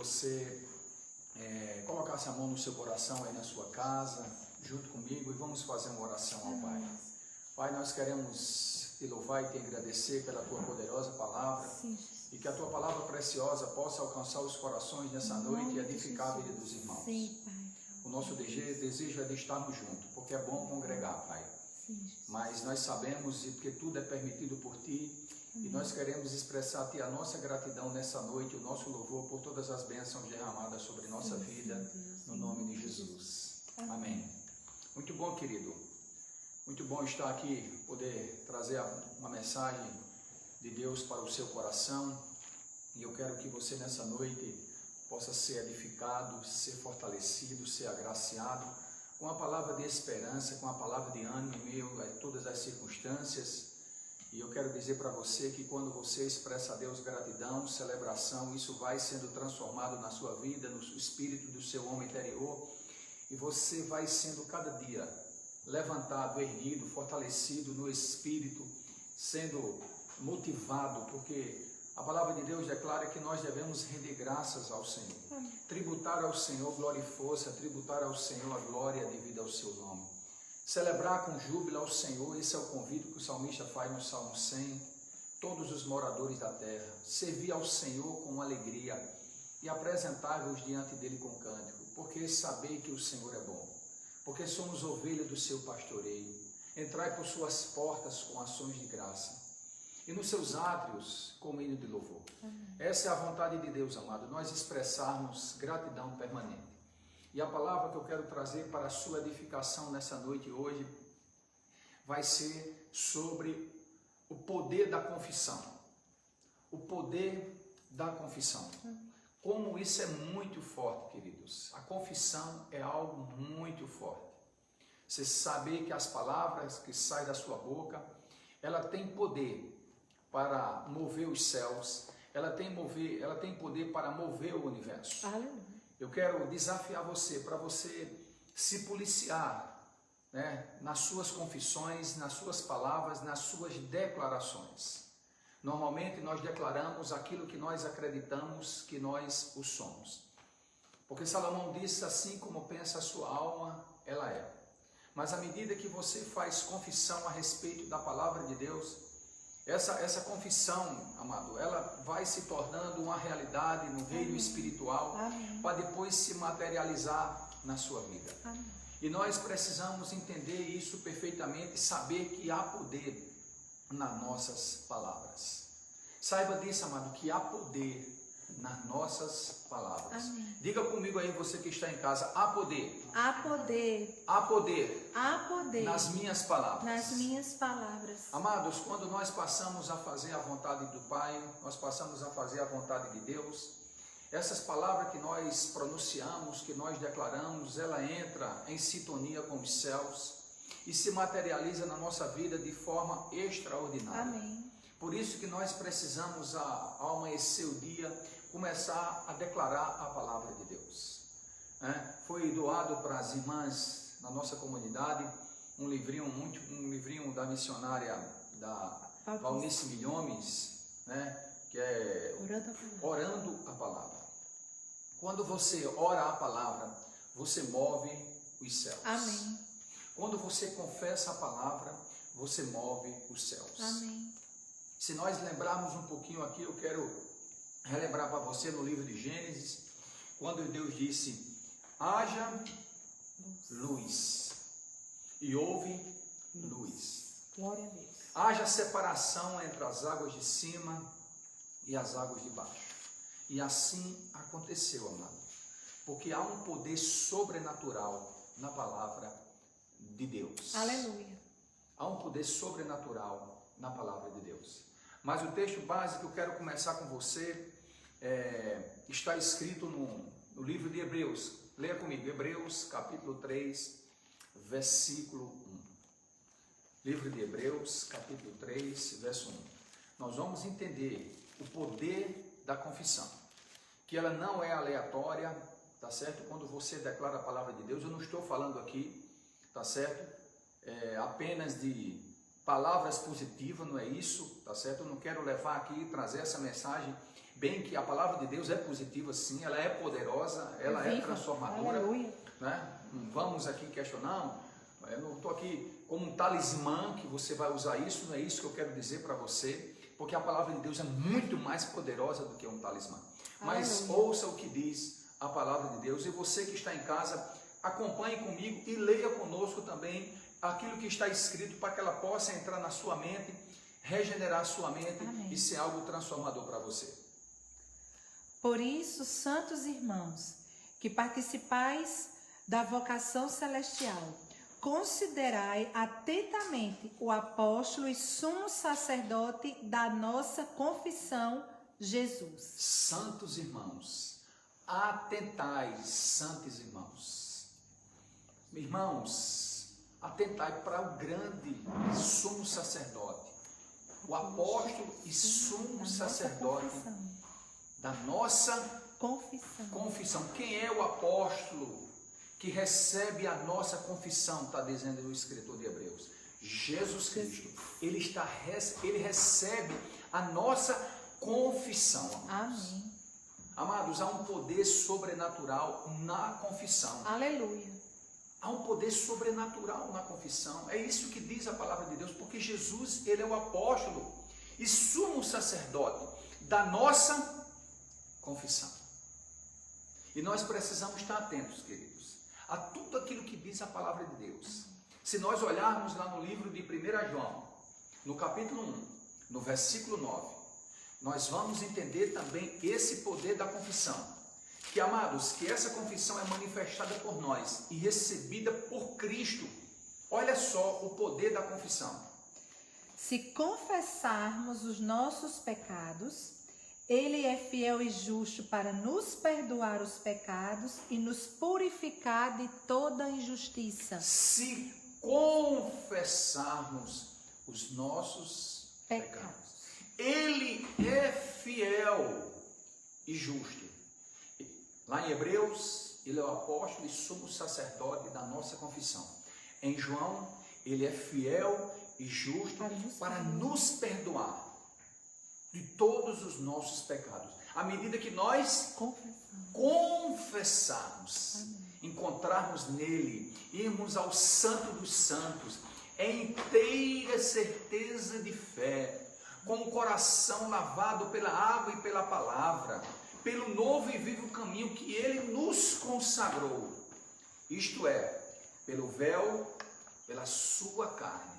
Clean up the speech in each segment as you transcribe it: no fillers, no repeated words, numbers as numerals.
você colocasse a mão no seu coração aí na sua casa, junto comigo, e vamos fazer uma oração ao Pai. Pai, nós queremos te louvar e te agradecer pela tua poderosa palavra. Sim, e que a tua palavra preciosa possa alcançar os corações nessa noite e edificar a vida dos irmãos. Sim, Pai. O nosso desejo é de estarmos juntos, porque é bom congregar, Pai. Sim, mas nós sabemos e porque tudo é permitido por Ti, e nós queremos expressar a Ti a nossa gratidão nessa noite, o nosso louvor por todas as bênçãos derramadas sobre nossa vida, no nome de Jesus. Amém. Muito bom, querido. Muito bom estar aqui, poder trazer uma mensagem de Deus para o seu coração, e eu quero que você nessa noite possa ser edificado, ser fortalecido, ser agraciado com a palavra de esperança, com a palavra de ânimo em meio a todas as circunstâncias. E eu quero dizer para você que quando você expressa a Deus gratidão, celebração, isso vai sendo transformado na sua vida, no espírito do seu homem interior, e você vai sendo cada dia levantado, erguido, fortalecido no espírito, sendo motivado, porque a palavra de Deus declara que nós devemos render graças ao Senhor, tributar ao Senhor glória e força, tributar ao Senhor a glória devida ao seu nome, celebrar com júbilo ao Senhor. Esse é o convite que o salmista faz no Salmo 100, todos os moradores da terra, servir ao Senhor com alegria e apresentar-vos diante dele com cântico, porque saber que o Senhor é bom, porque somos ovelhas do seu pastoreio. Entrai por suas portas com ações de graça, e nos seus átrios com hino de louvor. Essa é a vontade de Deus, amado, nós expressarmos gratidão permanente. E a palavra que eu quero trazer para a sua edificação nessa noite hoje vai ser sobre o poder da confissão. O poder da confissão. Como isso é muito forte, queridos. A confissão é algo muito forte. Você saber que as palavras que saem da sua boca, ela tem poder para mover os céus, ela tem poder para mover o universo. Aleluia. Eu quero desafiar você, para você se policiar, né, nas suas confissões, nas suas palavras, nas suas declarações. Normalmente nós declaramos aquilo que nós acreditamos que nós o somos. Porque Salomão disse: assim como pensa a sua alma, ela é. Mas à medida que você faz confissão a respeito da palavra de Deus, essa confissão, amado, ela vai se tornando uma realidade no reino espiritual, para depois se materializar na sua vida. E nós precisamos entender isso perfeitamente e saber que há poder nas nossas palavras. Saiba disso, amado, que há poder nas nossas palavras. Diga comigo aí, você que está em casa: há poder. Há poder. Há poder. Há poder. Nas minhas palavras. Nas minhas palavras. Amados, quando nós passamos a fazer a vontade do Pai, nós passamos a fazer a vontade de Deus, essas palavras que nós pronunciamos, que nós declaramos, ela entra em sintonia com os céus e se materializa na nossa vida de forma extraordinária. Amém. Por isso que nós precisamos, ao amanhecer o dia, começar a declarar a palavra de Deus. Foi doado para as irmãs na nossa comunidade um livrinho da missionária da Valnice Milhomes, que é Orando a Palavra. Quando você ora a palavra, você move os céus. Amém. Quando você confessa a palavra, você move os céus. Amém. Se nós lembrarmos um pouquinho aqui, eu quero relembrar para você no livro de Gênesis, quando Deus disse: haja luz, e houve luz. Glória a Deus. Haja separação entre as águas de cima e as águas de baixo. E assim aconteceu, amado, porque há um poder sobrenatural na palavra de Deus. Aleluia. Há um poder sobrenatural na palavra de Deus. Mas o texto básico que eu quero começar com você está escrito no livro de Hebreus. Leia comigo, Hebreus capítulo 3, versículo 1. Livro de Hebreus, capítulo 3, verso 1. Nós vamos entender o poder da confissão, que ela não é aleatória, tá certo? Quando você declara a palavra de Deus, eu não estou falando aqui, tá certo? Apenas de palavras positivas, não é isso, tá certo? Eu não quero levar aqui e trazer essa mensagem bem que a palavra de Deus é positiva sim, ela é poderosa, ela é Viva. transformadora, Aleluia. né? Não vamos aqui questionar, eu não estou aqui como um talismã que você vai usar isso, não é isso que eu quero dizer para você, porque a palavra de Deus é muito mais poderosa do que um talismã. Mas Aleluia. ouça o que diz a palavra de Deus, e você que está em casa, acompanhe comigo e leia conosco também aquilo que está escrito para que ela possa entrar na sua mente, regenerar a sua mente. Amém. E ser algo transformador para você. Por isso, santos irmãos, que participais da vocação celestial, considerai atentamente o apóstolo e sumo sacerdote da nossa confissão, Jesus. Santos irmãos, atentai, santos irmãos. Irmãos, atentai para o grande sumo sacerdote, o apóstolo e sumo sacerdote da nossa confissão. Quem é o apóstolo que recebe a nossa confissão? Está dizendo o escritor de Hebreus. Jesus Cristo. Ele recebe a nossa confissão. Amém. Amados, há um poder sobrenatural na confissão. Aleluia. Há um poder sobrenatural na confissão. É isso que diz a palavra de Deus, porque Jesus, ele é o apóstolo e sumo sacerdote da nossa confissão. E nós precisamos estar atentos, queridos, a tudo aquilo que diz a palavra de Deus. Se nós olharmos lá no livro de 1 João, no capítulo 1, no versículo 9, nós vamos entender também esse poder da confissão. Que, amados, que essa confissão é manifestada por nós e recebida por Cristo. Olha só o poder da confissão. Se confessarmos os nossos pecados, Ele é fiel e justo para nos perdoar os pecados e nos purificar de toda injustiça. Se confessarmos os nossos pecados, Ele é fiel e justo. Lá em Hebreus, ele é o apóstolo e sumo sacerdote da nossa confissão. Em João, ele é fiel e justo para nos perdoar de todos os nossos pecados. À medida que nós confessarmos, encontrarmos nele, irmos ao Santo dos Santos, em inteira certeza de fé, com o coração lavado pela água e pela palavra, pelo novo e vivo caminho que ele nos consagrou, isto é, pelo véu, pela sua carne.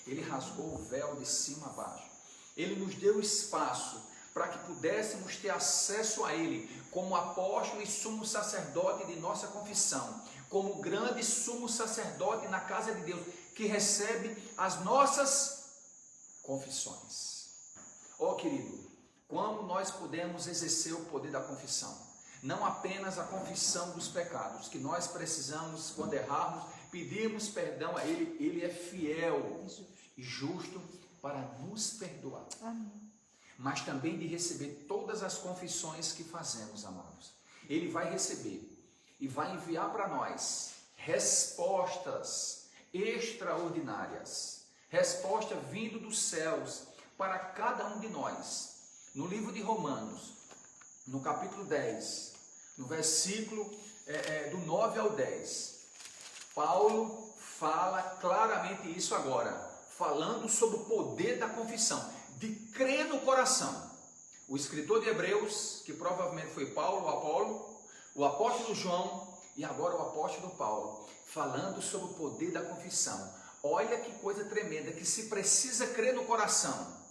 Ele rasgou o véu de cima a baixo. Ele nos deu espaço para que pudéssemos ter acesso a ele como apóstolo e sumo sacerdote de nossa confissão, como grande sumo sacerdote na casa de Deus, que recebe as nossas confissões. Ó querido, como nós podemos exercer o poder da confissão? Não apenas a confissão dos pecados, que nós precisamos, quando errarmos, pedirmos perdão a Ele. Ele é fiel e justo para nos perdoar. Amém. Mas também de receber todas as confissões que fazemos, amados. Ele vai receber e vai enviar para nós respostas extraordinárias, resposta vindo dos céus para cada um de nós. No livro de Romanos, no capítulo 10, no versículo do 9 ao 10, Paulo fala claramente isso agora, falando sobre o poder da confissão, de crer no coração. O escritor de Hebreus, que provavelmente foi Paulo, o apóstolo João e agora o apóstolo Paulo, falando sobre o poder da confissão. Olha que coisa tremenda, que se precisa crer no coração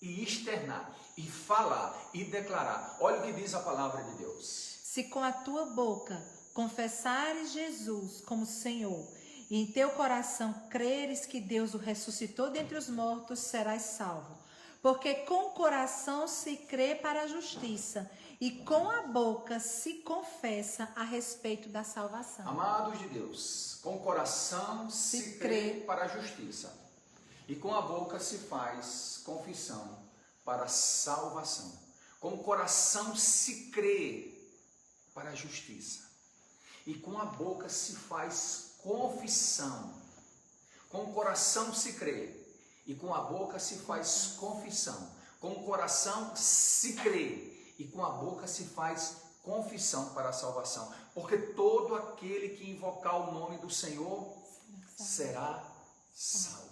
e externar, e falar, e declarar. Olha o que diz a palavra de Deus. Se com a tua boca confessares Jesus como Senhor, e em teu coração creres que Deus o ressuscitou dentre os mortos, serás salvo. Porque com o coração se crê para a justiça, e com a boca se confessa a respeito da salvação. Amados de Deus, com o coração se crê para a justiça, e com a boca se faz confissão para a salvação. Com o coração se crê para a justiça, e com a boca se faz confissão. Com o coração se crê, e com a boca se faz confissão. Com o coração se crê, e com a boca se faz confissão para a salvação. Porque todo aquele que invocar o nome do Senhor será salvo.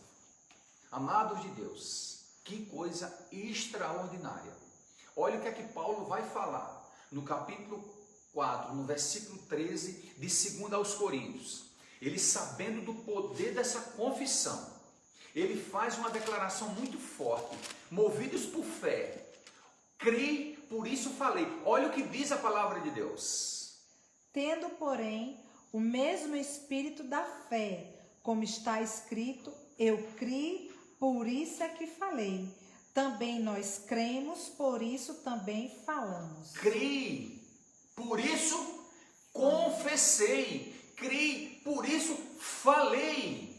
Amados de Deus, que coisa extraordinária. Olha o que é que Paulo vai falar no capítulo 4, no versículo 13 de 2 aos Coríntios. Ele, sabendo do poder dessa confissão, ele faz uma declaração muito forte: movidos por fé, criei, por isso falei. Olha o que diz a palavra de Deus. Tendo, porém, o mesmo espírito da fé, como está escrito, eu criei, por isso é que falei. Também nós cremos, por isso também falamos. Criei, por isso confessei. Criei, por isso falei.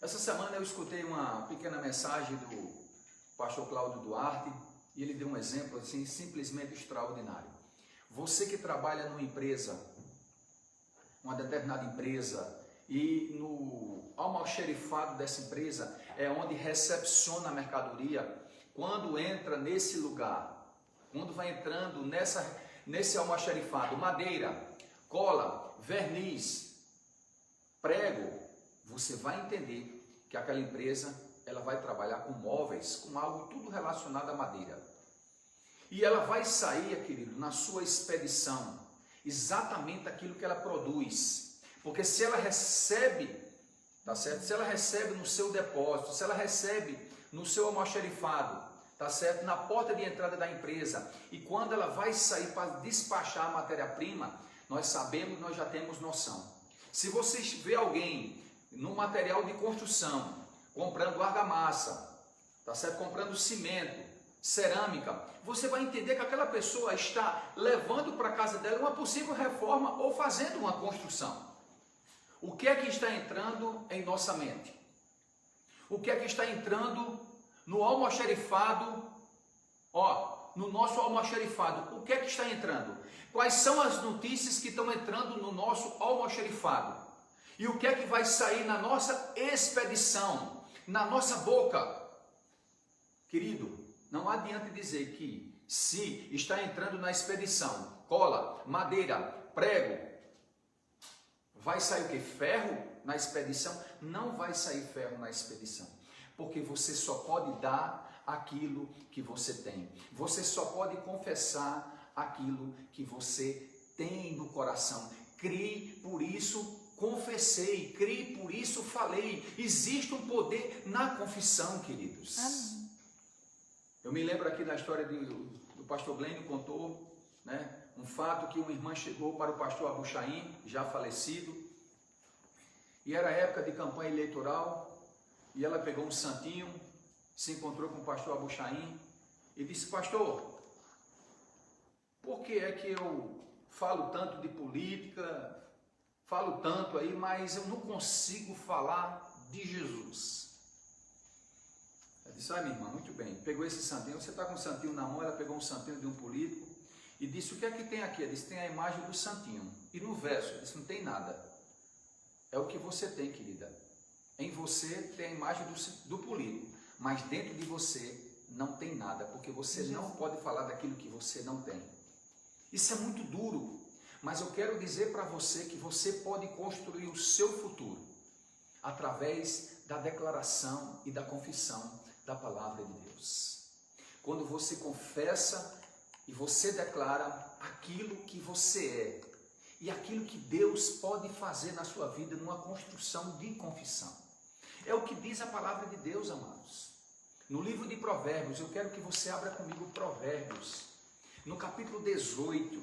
Essa semana eu escutei uma pequena mensagem do pastor Cláudio Duarte e ele deu um exemplo assim simplesmente extraordinário. Você que trabalha numa empresa, uma determinada empresa, e no almoxerifado dessa empresa é onde recepciona a mercadoria. Quando entra nesse lugar, quando vai entrando nesse almoxerifado, madeira, cola, verniz, prego, você vai entender que aquela empresa ela vai trabalhar com móveis, com algo tudo relacionado à madeira. E ela vai sair, querido, na sua expedição, exatamente aquilo que ela produz. Porque se ela recebe, tá certo? Se ela recebe no seu depósito, se ela recebe no seu almoxerifado, tá certo? Na porta de entrada da empresa, e quando ela vai sair para despachar a matéria-prima, nós sabemos, nós já temos noção. Se você vê alguém no material de construção, comprando argamassa, tá certo? Comprando cimento, cerâmica, você vai entender que aquela pessoa está levando para a casa dela uma possível reforma ou fazendo uma construção. O que é que está entrando em nossa mente? O que é que está entrando no almoxerifado? No nosso almoxerifado, o que é que está entrando? Quais são as notícias que estão entrando no nosso almoxerifado? E o que é que vai sair na nossa expedição, na nossa boca? Querido, não adianta dizer que se está entrando na expedição cola, madeira, prego, vai sair o que? Ferro na expedição? Não vai sair ferro na expedição, porque você só pode dar aquilo que você tem. Você só pode confessar aquilo que você tem no coração. Criei, por isso confessei. Criei, por isso falei. Existe um poder na confissão, queridos. Amém. Eu me lembro aqui da história do pastor Glênio contou, né? Um fato que uma irmã chegou para o pastor Abuchaim, já falecido, e era época de campanha eleitoral, e ela pegou um santinho, se encontrou com o pastor Abuchaim e disse: pastor, por que é que eu falo tanto de política, falo tanto aí, mas eu não consigo falar de Jesus? Ela disse: minha irmã, muito bem, pegou esse santinho, você está com um santinho na mão, ela pegou um santinho de um político, e disse: o que é que tem aqui? Ela disse: tem a imagem do santinho. E no verso, ela disse: não tem nada. É o que você tem, querida. Em você tem a imagem do político, mas dentro de você não tem nada, porque você não pode falar daquilo que você não tem. Isso é muito duro, mas eu quero dizer para você que você pode construir o seu futuro através da declaração e da confissão da palavra de Deus. Quando você confessa e você declara aquilo que você é e aquilo que Deus pode fazer na sua vida numa construção de confissão. É o que diz a palavra de Deus, amados. No livro de Provérbios, eu quero que você abra comigo Provérbios, no capítulo 18,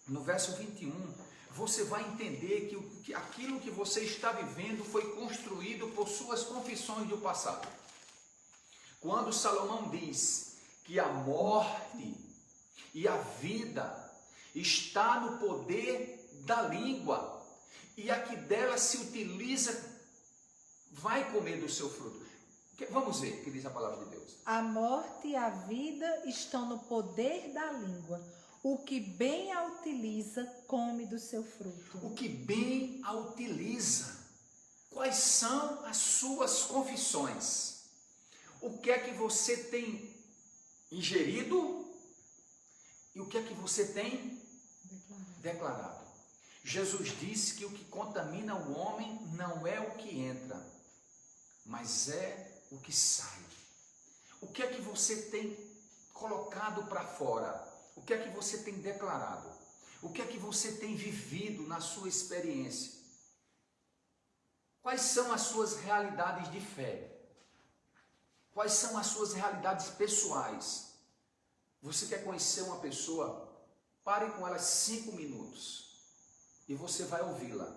no verso 21, você vai entender que aquilo que você está vivendo foi construído por suas confissões do passado. Quando Salomão diz que a morte e a vida está no poder da língua, e a que dela se utiliza vai comer do seu fruto. Vamos ver o que diz a palavra de Deus. A morte e a vida estão no poder da língua. O que bem a utiliza, come do seu fruto. O que bem a utiliza. Quais são as suas confissões? O que é que você tem ingerido E o que é que você tem declarado? Jesus disse que o que contamina o homem não é o que entra, mas é o que sai. O que é que você tem colocado para fora? O que é que você tem declarado? O que é que você tem vivido na sua experiência? Quais são as suas realidades de fé? Quais são as suas realidades pessoais? Você quer conhecer uma pessoa? Pare com ela 5 minutos e você vai ouvi-la.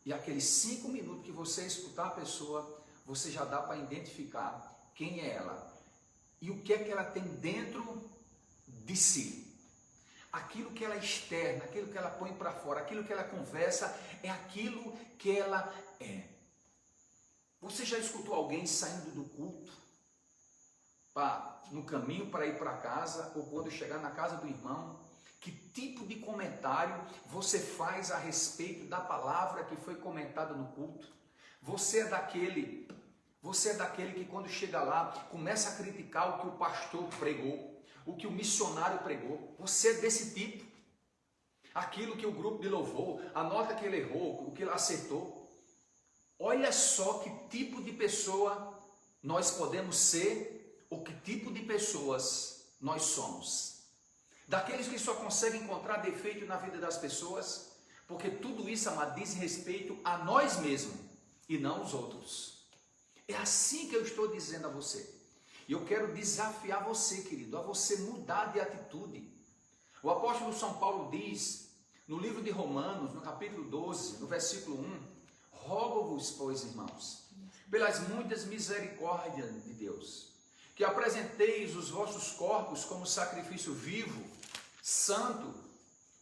E aqueles 5 minutos que você escutar a pessoa, você já dá para identificar quem é ela e o que é que ela tem dentro de si. Aquilo que ela externa, aquilo que ela põe para fora, aquilo que ela conversa, é aquilo que ela é. Você já escutou alguém saindo do culto, no caminho para ir para casa, ou quando chegar na casa do irmão? Que tipo de comentário você faz a respeito da palavra que foi comentada no culto? Você é daquele que quando chega lá, começa a criticar o que o pastor pregou, o que o missionário pregou. Você é desse tipo. Aquilo que o grupo de louvor, a nota que ele errou, o que ele acertou. Olha só que tipo de pessoa nós podemos ser, ou que tipo de pessoas nós somos. Daqueles que só conseguem encontrar defeito na vida das pessoas, porque tudo isso, amado, diz respeito a nós mesmos e não aos outros. É assim que eu estou dizendo a você. E eu quero desafiar você, querido, a você mudar de atitude. O apóstolo São Paulo diz, no livro de Romanos, no capítulo 12, no versículo 1, rogo-vos, pois, irmãos, pelas muitas misericórdias de Deus, que apresenteis os vossos corpos como sacrifício vivo, santo,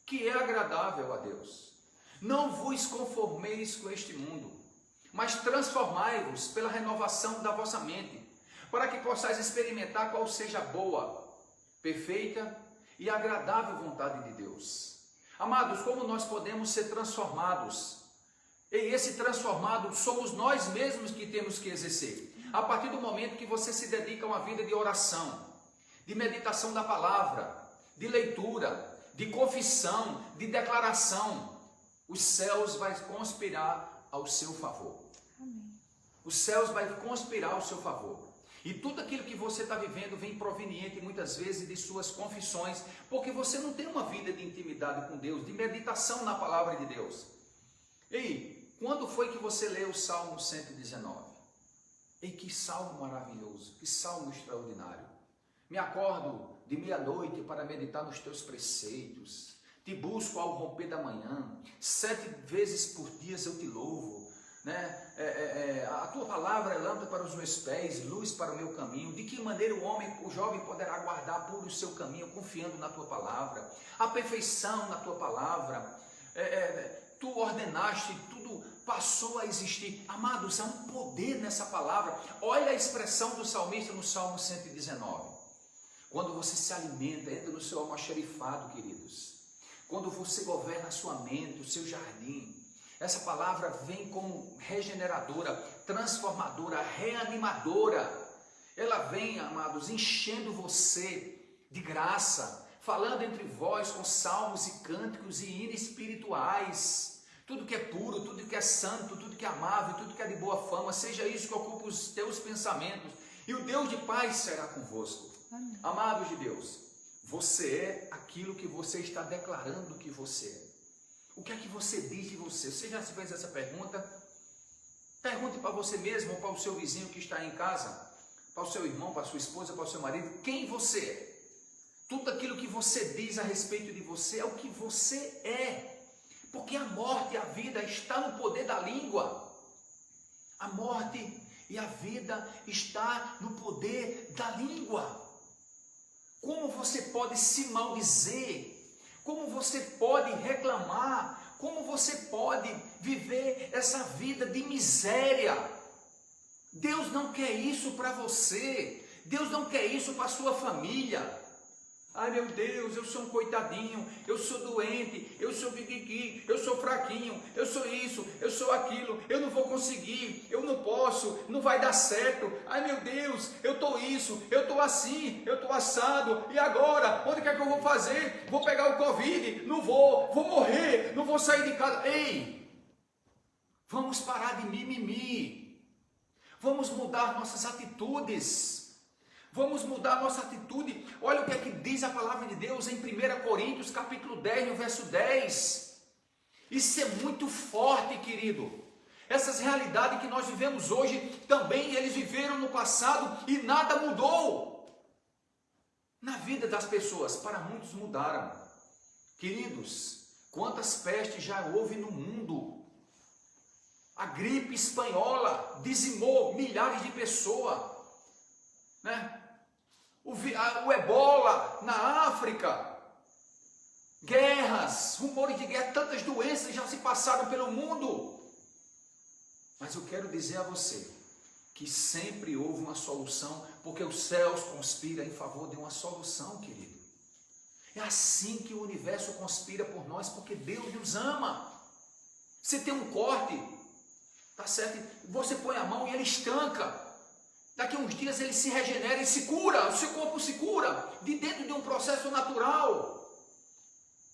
que é agradável a Deus. Não vos conformeis com este mundo, mas transformai-vos pela renovação da vossa mente, para que possais experimentar qual seja a boa, perfeita e agradável vontade de Deus. Amados, como nós podemos ser transformados? E esse transformado somos nós mesmos que temos que exercer. A partir do momento que você se dedica a uma vida de oração, de meditação da palavra, de leitura, de confissão, de declaração, os céus vão conspirar ao seu favor. Amém. Os céus vão conspirar ao seu favor. E tudo aquilo que você está vivendo vem proveniente muitas vezes de suas confissões, porque você não tem uma vida de intimidade com Deus, de meditação na palavra de Deus. Ei, quando foi que você leu o Salmo 119? Ei, que salmo maravilhoso, que salmo extraordinário. Me acordo de meia-noite para meditar nos teus preceitos, te busco ao romper da manhã, 7 vezes por dia eu te louvo. A tua palavra é lâmpada para os meus pés, luz para o meu caminho. De que maneira o jovem poderá guardar puro o seu caminho, confiando na tua palavra, a perfeição na tua palavra. Tu ordenaste, tudo passou a existir. Amados, há um poder nessa palavra. Olha a expressão do salmista no Salmo 119. Quando você se alimenta, entra no seu almoxarifado, queridos. Quando você governa a sua mente, o seu jardim. Essa palavra vem como regeneradora, transformadora, reanimadora. Ela vem, amados, enchendo você de graça, falando entre vós com salmos e cânticos e hinos espirituais. Tudo que é puro, tudo que é santo, tudo que é amável, tudo que é de boa fama, seja isso que ocupe os teus pensamentos. E o Deus de paz será convosco. Amém. Amados de Deus, você é aquilo que você está declarando que você é. O que é que você diz de você? Você já se fez essa pergunta? Pergunte para você mesmo ou para o seu vizinho que está em casa, para o seu irmão, para a sua esposa, para o seu marido, quem você é? Tudo aquilo que você diz a respeito de você é o que você é. Porque a morte e a vida está no poder da língua. A morte e a vida está no poder da língua. Como você pode se maldizer? Como você pode reclamar? Como você pode viver essa vida de miséria? Deus não quer isso para você. Deus não quer isso para a sua família. Ai meu Deus, eu sou um coitadinho, eu sou doente, eu sou guiguigui, eu sou fraquinho, eu sou isso, eu sou aquilo, eu não vou conseguir, eu não posso, não vai dar certo. Ai meu Deus, eu estou isso, eu estou assim, eu estou assado, e agora? Onde que é que eu vou fazer? Vou pegar o Covid? Não vou morrer, não vou sair de casa. Ei, vamos parar de mimimi, vamos mudar nossas atitudes. Vamos mudar a nossa atitude. Olha o que é que diz a palavra de Deus em 1 Coríntios, capítulo 10, no verso 10. Isso é muito forte, querido. Essas realidades que nós vivemos hoje, também eles viveram no passado e nada mudou. Na vida das pessoas, para muitos mudaram. Queridos, quantas pestes já houve no mundo? A gripe espanhola dizimou milhares de pessoas, né? O ebola na África, guerras, rumores de guerra, tantas doenças já se passaram pelo mundo. Mas eu quero dizer a você que sempre houve uma solução, porque os céus conspiram em favor de uma solução, querido. É assim que o universo conspira por nós, porque Deus nos ama. Você tem um corte, tá certo? Você põe a mão e ele estanca. Daqui a uns dias ele se regenera e se cura, o seu corpo se cura, de dentro de um processo natural.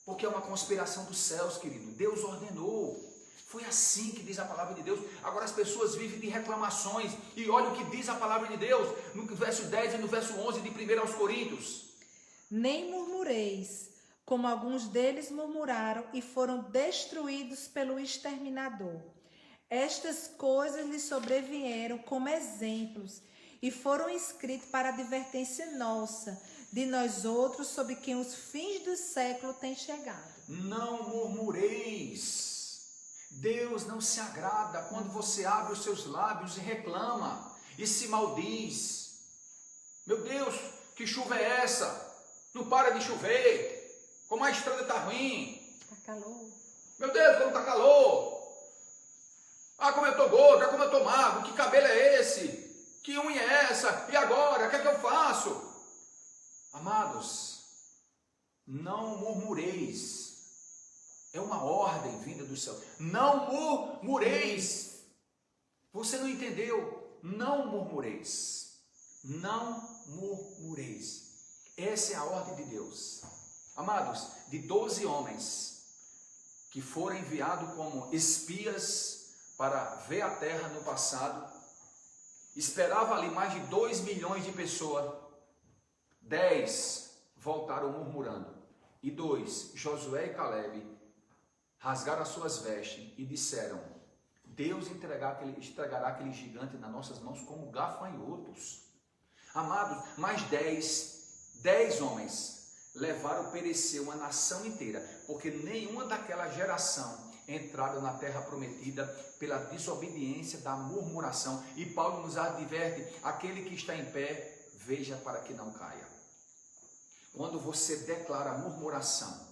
Porque é uma conspiração dos céus, querido. Deus ordenou. Foi assim que diz a palavra de Deus. Agora as pessoas vivem de reclamações. E olha o que diz a palavra de Deus, no verso 10 e no verso 11 de 1 aos Coríntios. Nem murmureis, como alguns deles murmuraram e foram destruídos pelo exterminador. Estas coisas lhe sobrevieram como exemplos e foram escritos para advertência nossa, de nós outros, sobre quem os fins do século têm chegado. Não murmureis. Deus não se agrada quando você abre os seus lábios e reclama e se maldiz. Meu Deus, que chuva é essa? Não para de chover. Como a estrada está ruim. Está calor. Meu Deus, como está calor. Ah, como eu estou gordo, como eu estou magro, que cabelo é esse? Que unha é essa? E agora? O que é que eu faço? Amados, não murmureis. É uma ordem vinda do céu. Não murmureis. Você não entendeu? Não murmureis. Não murmureis. Essa é a ordem de Deus. Amados, de 12 homens que foram enviados como espias para ver a terra no passado, esperava ali mais de 2 milhões de pessoas. 10 voltaram murmurando, e 2, Josué e Caleb, rasgaram as suas vestes e disseram: Deus entregará aquele gigante nas nossas mãos como gafanhotos. Amados, mais 10 homens levaram perecer uma nação inteira, porque nenhuma daquela geração entraram na terra prometida pela desobediência da murmuração. E Paulo nos adverte: aquele que está em pé, veja para que não caia. Quando você declara murmuração,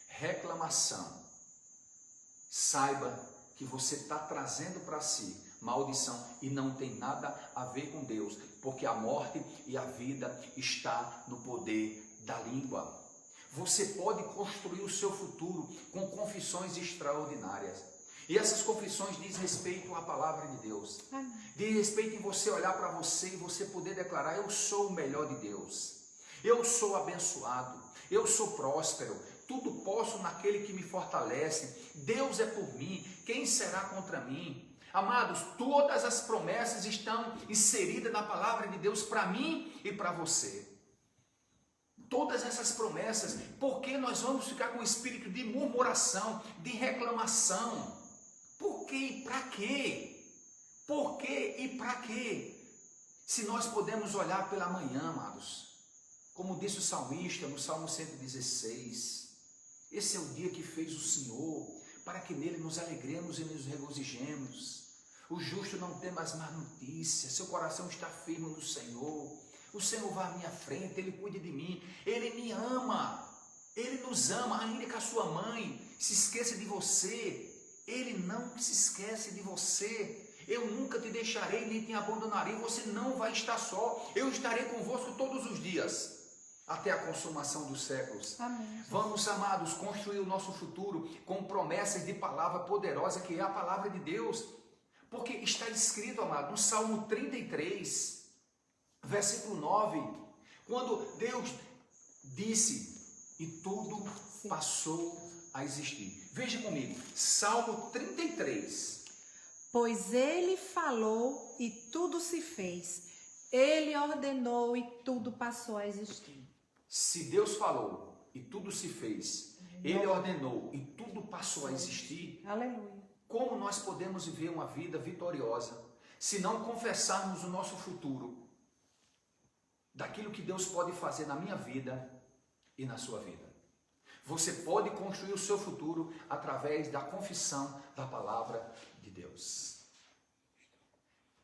reclamação, saiba que você está trazendo para si maldição e não tem nada a ver com Deus, porque a morte e a vida está no poder da língua. Você pode construir o seu futuro com confissões extraordinárias. E essas confissões diz respeito à palavra de Deus. Diz respeito em você olhar para você e você poder declarar: eu sou o melhor de Deus. Eu sou abençoado. Eu sou próspero. Tudo posso naquele que me fortalece. Deus é por mim. Quem será contra mim? Amados, todas as promessas estão inseridas na palavra de Deus para mim e para você. Todas essas promessas, porque nós vamos ficar com o espírito de murmuração, de reclamação? Por quê e para quê? Por quê e para quê? Se nós podemos olhar pela manhã, amados, como disse o salmista no Salmo 116, esse é o dia que fez o Senhor, para que nele nos alegremos e nos regozijemos. O justo não tem mais má notícia, seu coração está firme no Senhor. O Senhor vai à minha frente, Ele cuida de mim, Ele me ama, Ele nos ama, ainda que a sua mãe se esqueça de você, Ele não se esquece de você. Eu nunca te deixarei, nem te abandonarei, você não vai estar só, eu estarei convosco todos os dias, até a consumação dos séculos. Amém. Vamos, amados, construir o nosso futuro com promessas de palavra poderosa, que é a palavra de Deus. Porque está escrito, amado, no Salmo 33, versículo 9, quando Deus disse, e tudo passou a existir. Veja comigo, Salmo 33. Pois ele falou e tudo se fez. Ele ordenou e tudo passou a existir. Se Deus falou e tudo se fez, Ele ordenou e tudo passou a existir, Aleluia. como nós podemos viver uma vida vitoriosa se não confessarmos o nosso futuro, daquilo que Deus pode fazer na minha vida e na sua vida? Você pode construir o seu futuro através da confissão da palavra de Deus.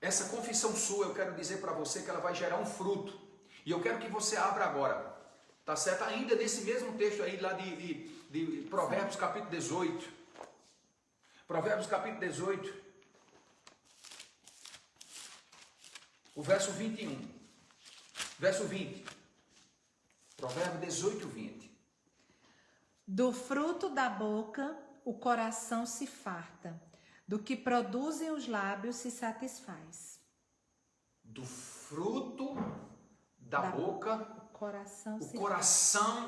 Essa confissão sua, eu quero dizer para você que ela vai gerar um fruto. E eu quero que você abra agora, tá certo? Ainda nesse mesmo texto aí, lá de Provérbios capítulo 18. Provérbios capítulo 18, o verso 21. Verso 20. Provérbios 18, 20. Do fruto da boca o coração se farta, do que produzem os lábios se satisfaz. Do fruto da boca o coração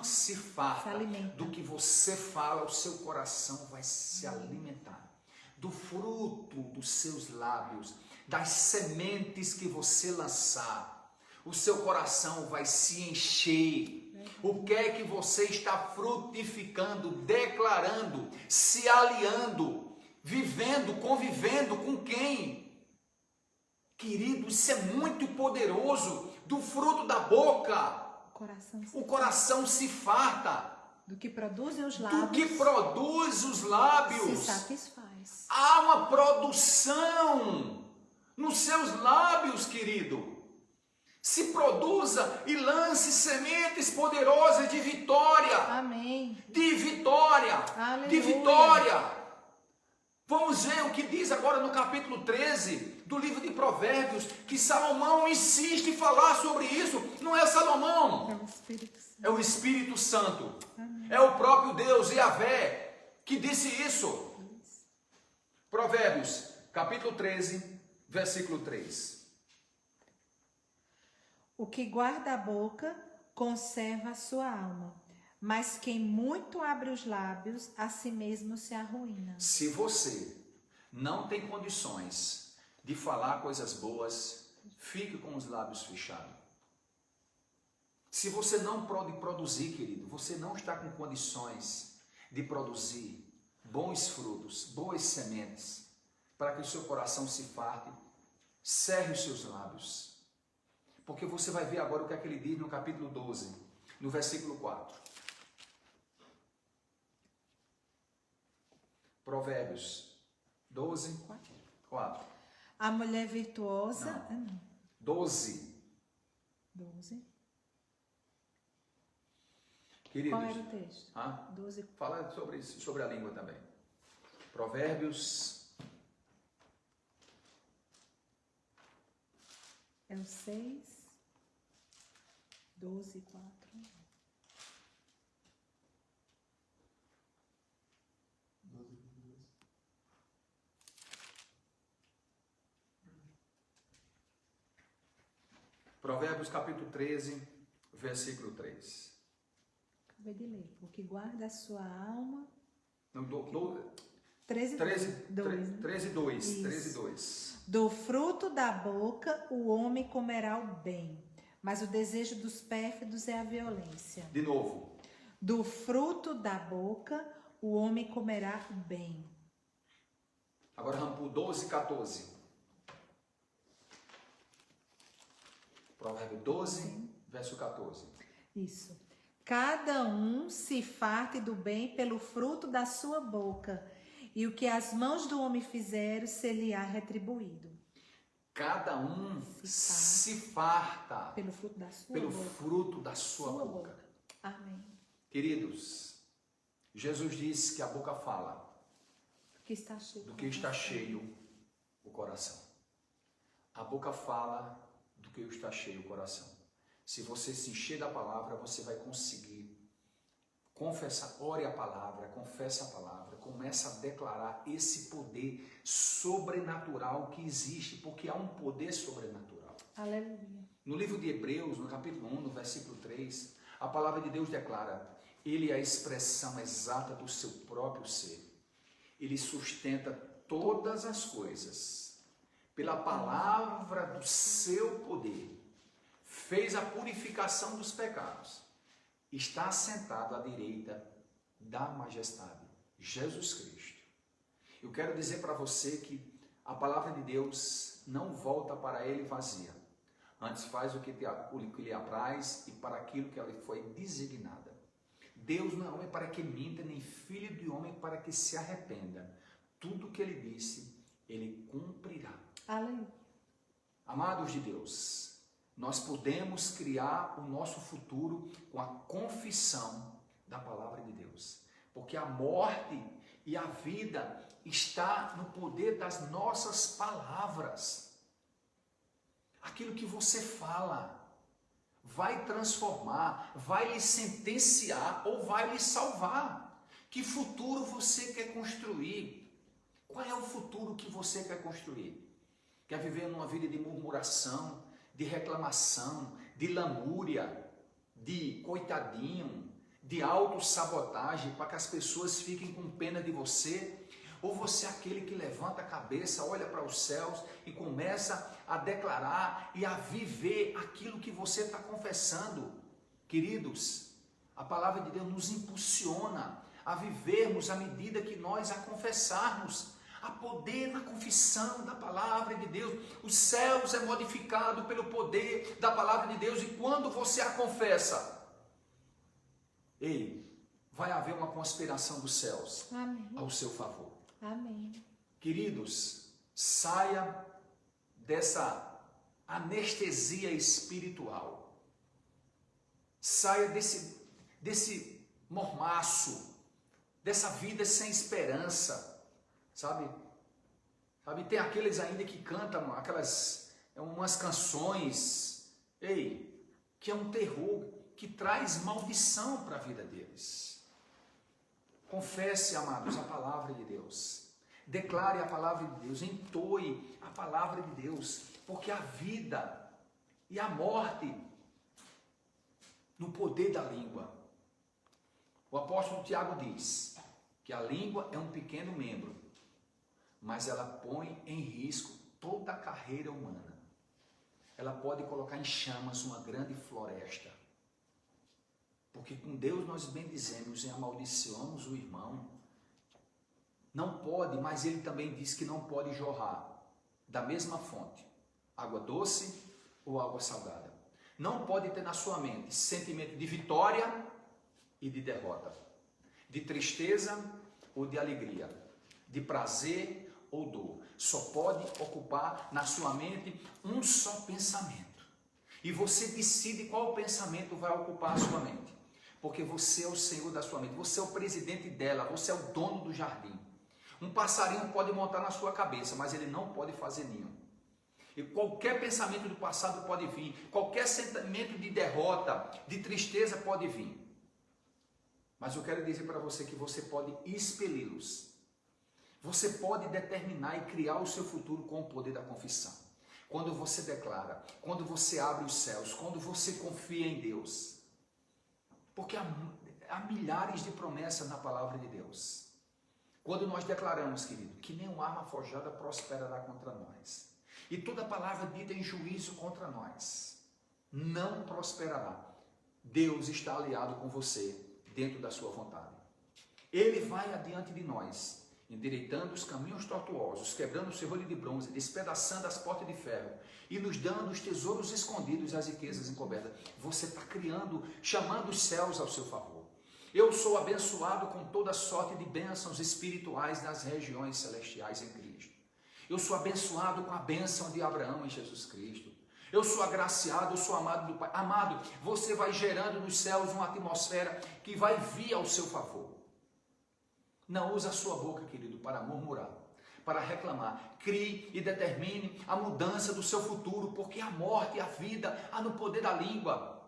se farta. Se alimenta. Do que você fala, o seu coração vai se alimentar. Do fruto dos seus lábios, das sementes que você lançar, o seu coração vai se encher. O que é que você está frutificando, declarando, se aliando, vivendo, convivendo com quem? Querido, isso é muito poderoso. Do fruto da boca, o coração se farta. Do que produzem os lábios. Do que produz os lábios. Se satisfaz. Há uma produção nos seus lábios, querido. Se produza e lance sementes poderosas de vitória. Amém. De vitória. Aleluia. De vitória. Vamos ver o que diz agora no capítulo 13 do livro de Provérbios, que Salomão insiste em falar sobre isso. Não é Salomão. É o Espírito Santo. É o Espírito Santo. Amém. É o próprio Deus, Yahvé, que disse isso. Provérbios, capítulo 13, versículo 3. O que guarda a boca conserva a sua alma, mas quem muito abre os lábios, a si mesmo se arruína. Se você não tem condições de falar coisas boas, fique com os lábios fechados. Se você não pode produzir, querido, você não está com condições de produzir bons frutos, boas sementes, para que o seu coração se farte, cerre os seus lábios. Porque você vai ver agora o que é que ele diz no capítulo 12, no versículo 4. Provérbios 12, 4. A mulher virtuosa... Não. 12. 12. Queridos, Qual era o texto? 12. Fala sobre isso, sobre a língua também. Provérbios... É o 6, 12, 4. Provérbios capítulo 13, versículo 3. Acabei de ler. O que guarda a sua alma... 13, 2. 2. Do fruto da boca o homem comerá o bem, mas o desejo dos pérfidos é a violência. De novo. Do fruto da boca o homem comerá o bem. Agora vamos para o 12, 14. Provérbio 12, verso 14. Isso. Cada um se farte do bem pelo fruto da sua boca, e o que as mãos do homem fizeram, se lhe há retribuído. Cada um se farta pelo fruto da sua pelo boca. fruto da sua boca. Amém. Queridos, Jesus disse que a boca fala do que está cheio, o coração. A boca fala do que está cheio o coração. Se você se encher da palavra, você vai conseguir confessar. Ore a palavra, confesse a palavra, começa a declarar esse poder sobrenatural que existe, porque há um poder sobrenatural. Aleluia. No livro de Hebreus, no capítulo 1, no versículo 3, a palavra de Deus declara: Ele é a expressão exata do seu próprio ser. Ele sustenta todas as coisas pela palavra do seu poder. Fez a purificação dos pecados. Está assentado à direita da majestade, Jesus Cristo. Eu quero dizer para você que a palavra de Deus não volta para ele vazia. Antes faz o que lhe apraz e para aquilo que ela foi designada. Deus não é homem para que minta, nem filho de homem para que se arrependa. Tudo que ele disse, ele cumprirá. Aleluia. Amados de Deus, nós podemos criar o nosso futuro com a confissão da palavra de Deus. Porque a morte e a vida está no poder das nossas palavras. Aquilo que você fala vai transformar, vai lhe sentenciar ou vai lhe salvar. Que futuro você quer construir? Qual é o futuro que você quer construir? Quer viver numa vida de murmuração, de reclamação, de lamúria, de coitadinho, de autossabotagem para que as pessoas fiquem com pena de você? Ou você é aquele que levanta a cabeça, olha para os céus e começa a declarar e a viver aquilo que você está confessando? Queridos, a palavra de Deus nos impulsiona a vivermos à medida que nós a confessarmos. Há poder na confissão da palavra de Deus. Os céus é modificado pelo poder da palavra de Deus. E quando você a confessa, vai haver uma conspiração dos céus. Amém. Ao seu favor. Amém. Queridos, saia dessa anestesia espiritual. Saia desse mormaço, dessa vida sem esperança. Sabe, tem aqueles ainda que cantam umas canções, que é um terror, que traz maldição para a vida deles. Confesse, amados, a palavra de Deus. Declare a palavra de Deus, entoe a palavra de Deus, porque a vida e a morte no poder da língua. O apóstolo Tiago diz que a língua é um pequeno membro, mas ela põe em risco toda a carreira humana. Ela pode colocar em chamas uma grande floresta. Porque com Deus nós bendizemos e amaldiçoamos o irmão. Não pode, mas ele também diz que não pode jorrar da mesma fonte, água doce ou água salgada. Não pode ter na sua mente sentimento de vitória e de derrota, de tristeza ou de alegria, de prazer ou dor. Só pode ocupar na sua mente um só pensamento. E você decide qual pensamento vai ocupar a sua mente. Porque você é o Senhor da sua mente, você é o presidente dela, você é o dono do jardim. Um passarinho pode montar na sua cabeça, mas ele não pode fazer ninho. E qualquer pensamento do passado pode vir, qualquer sentimento de derrota, de tristeza pode vir. Mas eu quero dizer para você que você pode expeli-los. Você pode determinar e criar o seu futuro com o poder da confissão. Quando você declara, quando você abre os céus, quando você confia em Deus. Porque há milhares de promessas na palavra de Deus. Quando nós declaramos, querido, que nenhuma arma forjada prosperará contra nós. E toda palavra dita em juízo contra nós não prosperará. Deus está aliado com você dentro da sua vontade. Ele vai adiante de nós, endireitando os caminhos tortuosos, quebrando o serrolho de bronze, despedaçando as portas de ferro e nos dando os tesouros escondidos e as riquezas encobertas. Você está criando, chamando os céus ao seu favor. Eu sou abençoado com toda sorte de bênçãos espirituais nas regiões celestiais em Cristo. Eu sou abençoado com a bênção de Abraão em Jesus Cristo. Eu sou agraciado, eu sou amado do Pai. Amado, você vai gerando nos céus uma atmosfera que vai vir ao seu favor. Não use a sua boca, querido, para murmurar, para reclamar. Crie e determine a mudança do seu futuro, porque a morte e a vida há no poder da língua.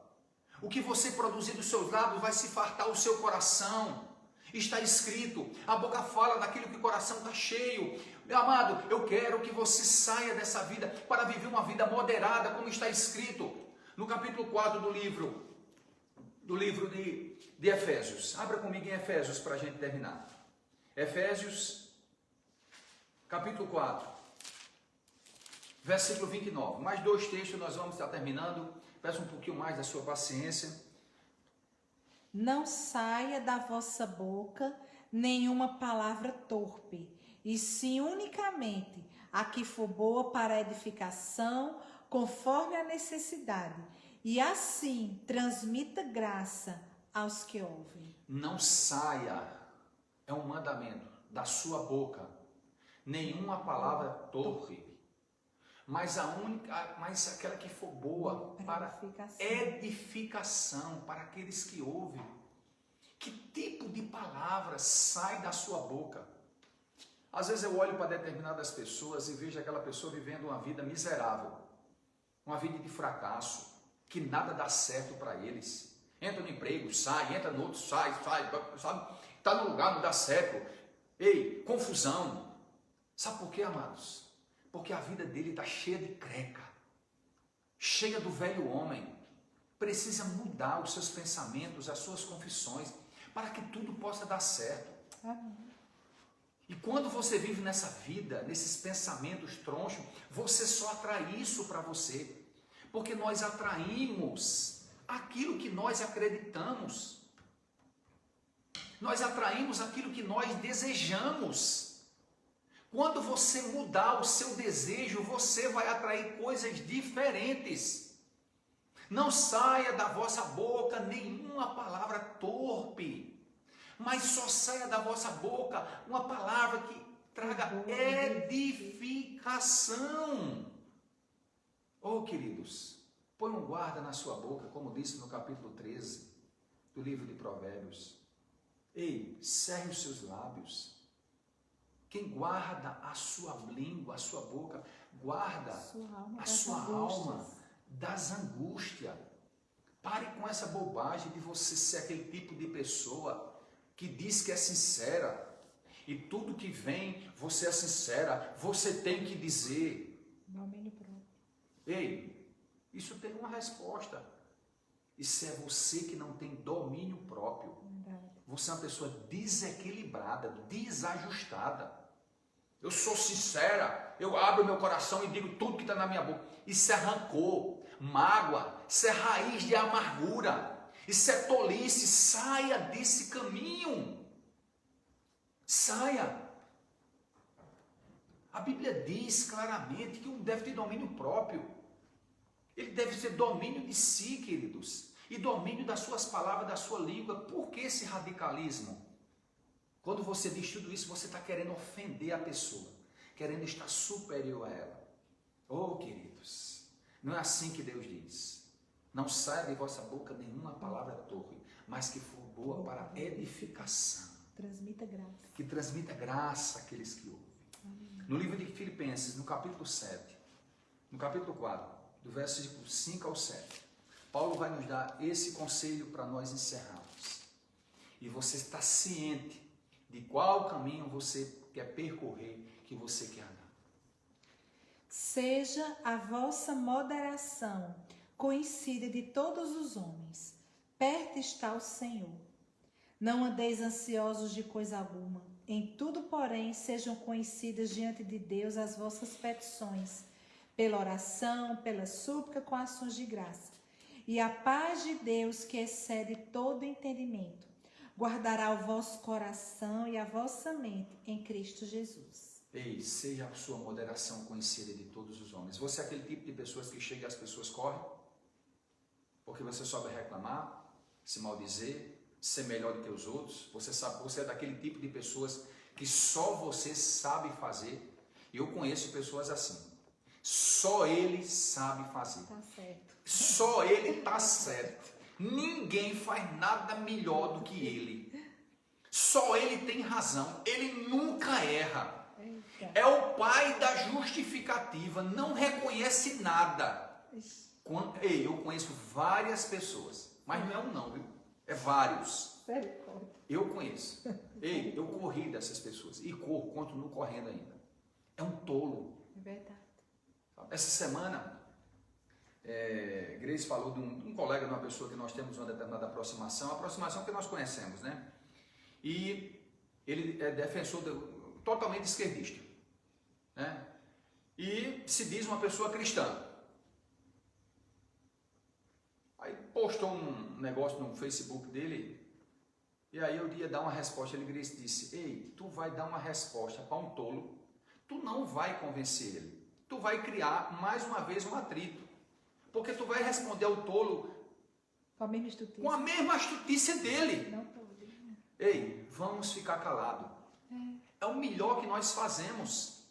O que você produzir dos seus lábios vai se fartar o seu coração. Está escrito, a boca fala daquilo que o coração está cheio. Meu amado, eu quero que você saia dessa vida para viver uma vida moderada, como está escrito no capítulo 4 do livro de Efésios. Abra comigo em Efésios para a gente terminar. Efésios, capítulo 4, versículo 29. Mais 2 textos, nós vamos estar terminando. Peço um pouquinho mais da sua paciência. Não saia da vossa boca nenhuma palavra torpe, e sim unicamente a que for boa para a edificação, conforme a necessidade, e assim transmita graça aos que ouvem. Não saia, é um mandamento, da sua boca nenhuma palavra torpe, mas aquela que for boa para edificação, para aqueles que ouvem. Que tipo de palavra sai da sua boca? Às vezes eu olho para determinadas pessoas e vejo aquela pessoa vivendo uma vida miserável, uma vida de fracasso, que nada dá certo para eles. Entra no emprego, sai, entra no outro, sai, sabe? Está no lugar, não dá certo. Ei, confusão. Sabe por quê, amados? Porque a vida dele está cheia de creca, cheia do velho homem. Precisa mudar os seus pensamentos, as suas confissões, para que tudo possa dar certo. E quando você vive nessa vida, nesses pensamentos tronchos, você só atrai isso para você. Porque nós atraímos aquilo que nós acreditamos. Nós atraímos aquilo que nós desejamos. Quando você mudar o seu desejo, você vai atrair coisas diferentes. Não saia da vossa boca nenhuma palavra torpe, mas só saia da vossa boca uma palavra que traga edificação. Oh, queridos, põe um guarda na sua boca, como disse no capítulo 13 do livro de Provérbios. Ei, cerre os seus lábios. Quem guarda a sua língua, a sua boca, guarda a sua alma das angústias. Pare com essa bobagem de você ser aquele tipo de pessoa que diz que é sincera. E tudo que vem, você é sincera, você tem que dizer. Domínio próprio. Ei, isso tem uma resposta. Isso é você que não tem domínio próprio. Você é uma pessoa desequilibrada, desajustada. Eu sou sincera, eu abro meu coração e digo tudo que está na minha boca. Isso é rancor, mágoa, isso é raiz de amargura, isso é tolice. Saia desse caminho. Saia. A Bíblia diz claramente que um deve ter domínio próprio. Ele deve ter domínio de si, queridos, e domínio das suas palavras, da sua língua. Por que esse radicalismo? Quando você diz tudo isso, você está querendo ofender a pessoa, querendo estar superior a ela. Oh, queridos, não é assim que Deus diz. Não saia de vossa boca nenhuma palavra torpe, mas que for boa para edificação. Transmita graça. Que transmita graça àqueles que ouvem. Amém. No livro de Filipenses, no capítulo 7, no capítulo 4, do versículo 5 ao 7, Paulo vai nos dar esse conselho para nós encerrarmos. E você está ciente de qual caminho você quer percorrer, que você quer andar. Seja a vossa moderação conhecida de todos os homens. Perto está o Senhor. Não andeis ansiosos de coisa alguma. Em tudo, porém, sejam conhecidas diante de Deus as vossas petições, pela oração, pela súplica, com ações de graça. E a paz de Deus, que excede todo entendimento, guardará o vosso coração e a vossa mente em Cristo Jesus. Ei, seja a sua moderação conhecida de todos os homens. Você é aquele tipo de pessoas que chega e as pessoas correm? Porque você soube reclamar, se maldizer, ser melhor do que os outros? Você é daquele tipo de pessoas que só você sabe fazer? Eu conheço pessoas assim. Só ele sabe fazer. Tá certo. Só ele está certo. Ninguém faz nada melhor do que ele. Só ele tem razão. Ele nunca erra. É o pai da justificativa. Não reconhece nada. Eu conheço várias pessoas Mas não é um não, viu? É vários. Sério? Eu conheço. Ei, eu corri dessas pessoas. E corro, continuo correndo ainda. É um tolo. É verdade. Essa semana, Grace falou de um colega, de uma pessoa que nós temos uma determinada aproximação que nós conhecemos, né? E ele é defensor totalmente esquerdista, né? E se diz uma pessoa cristã. Aí postou um negócio no Facebook dele, e aí eu ia dar uma resposta. Ele disse: ei, tu vai dar uma resposta para um tolo, tu não vai convencer ele, tu vai criar mais uma vez um atrito, porque tu vai responder ao tolo com a mesma estutice, com a mesma estutice dele. Não pode. Ei, vamos ficar calados. É o melhor que nós fazemos,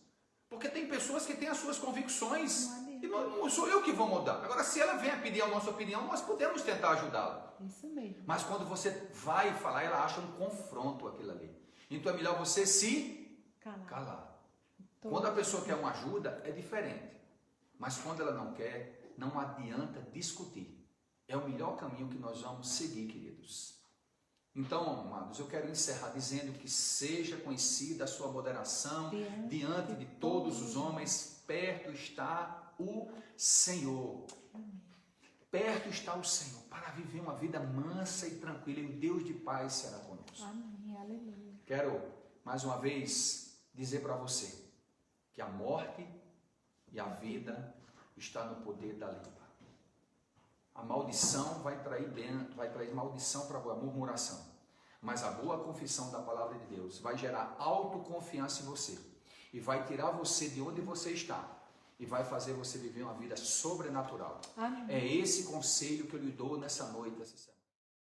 porque tem pessoas que têm as suas convicções, e não sou eu que vou mudar. Agora, se ela vem a pedir a nossa opinião, nós podemos tentar ajudá-la. Isso mesmo. Mas quando você vai falar, ela acha um confronto aquilo ali. Então é melhor você se calar. Quando a pessoa quer uma ajuda, é diferente. Mas quando ela não quer, não adianta discutir. É o melhor caminho que nós vamos seguir, queridos. Então, amados, eu quero encerrar dizendo que seja conhecida a sua moderação diante de todos os homens. Perto está o Senhor. Perto está o Senhor para viver uma vida mansa e tranquila, e o Deus de paz será conosco. Amém, aleluia. Quero mais uma vez dizer para você que a morte e a vida está no poder da língua. A maldição vai trazer maldição para a murmuração, mas a boa confissão da palavra de Deus vai gerar autoconfiança em você e vai tirar você de onde você está e vai fazer você viver uma vida sobrenatural. Amém. É esse conselho que eu lhe dou nessa noite, essa semana.